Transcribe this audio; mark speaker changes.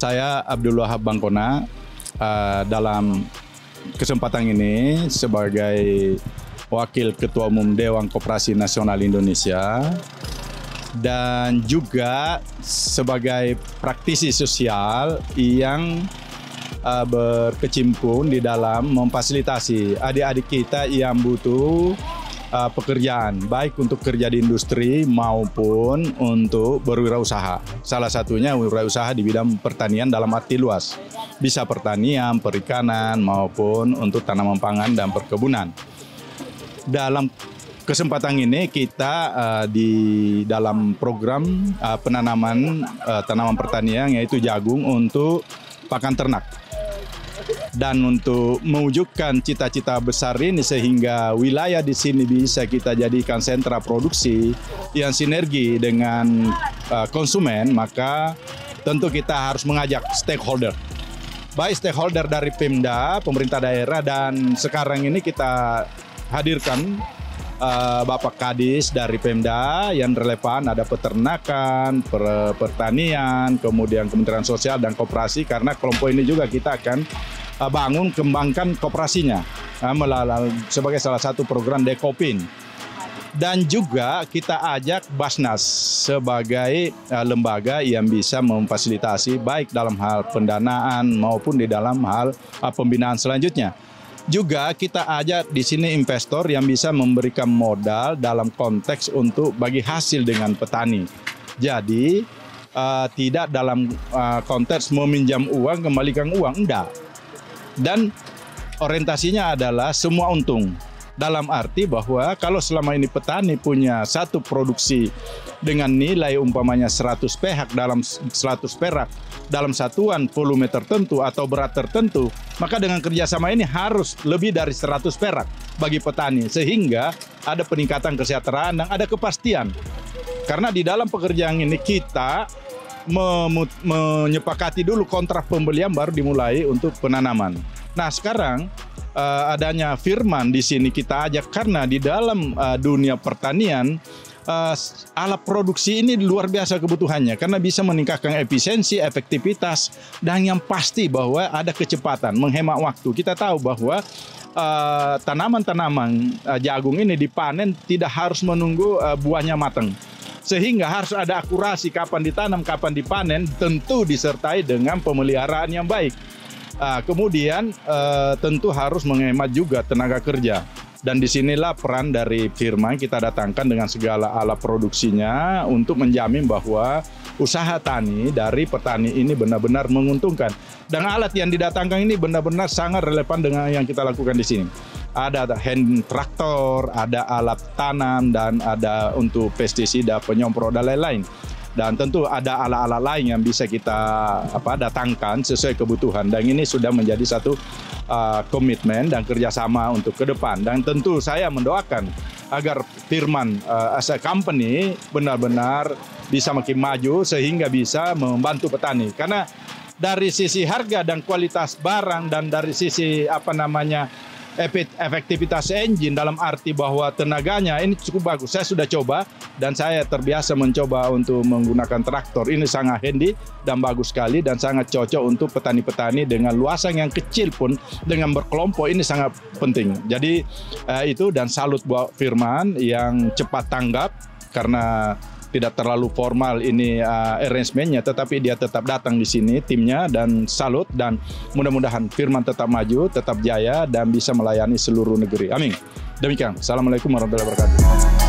Speaker 1: Saya Abdul Wahab Bangkona dalam kesempatan ini sebagai Wakil Ketua Umum Dewan Koperasi Nasional Indonesia dan juga sebagai praktisi sosial yang berkecimpung di dalam memfasilitasi adik-adik kita yang butuh pekerjaan, baik untuk kerja di industri maupun untuk berwirausaha. Salah satunya wirausaha di bidang pertanian dalam arti luas. Bisa pertanian, perikanan, maupun untuk tanaman pangan dan perkebunan. Dalam kesempatan ini kita di dalam program penanaman tanaman pertanian yaitu jagung untuk pakan ternak. Dan untuk mewujudkan cita-cita besar ini sehingga wilayah di sini bisa kita jadikan sentra produksi yang sinergi dengan konsumen, maka tentu kita harus mengajak stakeholder. Baik stakeholder dari Pemda, pemerintah daerah, dan sekarang ini kita hadirkan Bapak Kadis dari Pemda yang relevan, ada peternakan, pertanian, kemudian Kementerian Sosial dan Koperasi, karena kelompok ini juga kita akan bangun, kembangkan koperasinya sebagai salah satu program Dekopin. Dan juga kita ajak Basnas sebagai lembaga yang bisa memfasilitasi baik dalam hal pendanaan maupun di dalam hal pembinaan selanjutnya. Juga kita ajak di sini investor yang bisa memberikan modal dalam konteks untuk bagi hasil dengan petani. Jadi tidak dalam konteks meminjam uang, kembalikan uang, enggak. Dan orientasinya adalah semua untung. Dalam arti bahwa kalau selama ini petani punya satu produksi dengan nilai umpamanya 100 perak dalam 100 perak dalam satuan volume tertentu atau berat tertentu, maka dengan kerjasama ini harus lebih dari 100 perak bagi petani sehingga ada peningkatan kesejahteraan dan ada kepastian. Karena di dalam pekerjaan ini kita menyepakati dulu kontrak pembelian baru dimulai untuk penanaman. Nah sekarang adanya Firman di sini kita ajak karena di dalam dunia pertanian alat produksi ini luar biasa kebutuhannya karena bisa meningkatkan efisiensi, efektivitas, dan yang pasti bahwa ada kecepatan, menghemat waktu. Kita tahu bahwa tanaman-tanaman jagung ini dipanen tidak harus menunggu buahnya matang. Sehingga harus ada akurasi kapan ditanam, kapan dipanen, tentu disertai dengan pemeliharaan yang baik. Kemudian tentu harus menghemat juga tenaga kerja. Dan disinilah peran dari Firman kita datangkan dengan segala alat produksinya untuk menjamin bahwa usaha tani dari petani ini benar-benar menguntungkan. Dan alat yang didatangkan ini benar-benar sangat relevan dengan yang kita lakukan di sini. Ada hand traktor, ada alat tanam, dan ada untuk pestisida, penyemprot, dan lain-lain. Dan tentu ada alat-alat lain yang bisa kita datangkan sesuai kebutuhan. Dan ini sudah menjadi satu komitmen dan kerjasama untuk ke depan. Dan tentu saya mendoakan agar Firman as a company benar-benar bisa makin maju sehingga bisa membantu petani. Karena dari sisi harga dan kualitas barang dan dari sisi efektivitas engine dalam arti bahwa tenaganya ini cukup bagus. Saya sudah coba dan saya terbiasa mencoba untuk menggunakan traktor. Ini sangat handy dan bagus sekali dan sangat cocok untuk petani-petani dengan luasan yang kecil pun dengan berkelompok ini sangat penting. Jadi itu, dan salut buat Firman yang cepat tanggap karena tidak terlalu formal ini arrangementnya, tetapi dia tetap datang di sini timnya, dan salut, dan mudah-mudahan Firman tetap maju, tetap jaya, dan bisa melayani seluruh negeri. Amin. Demikian. Assalamualaikum warahmatullahi wabarakatuh.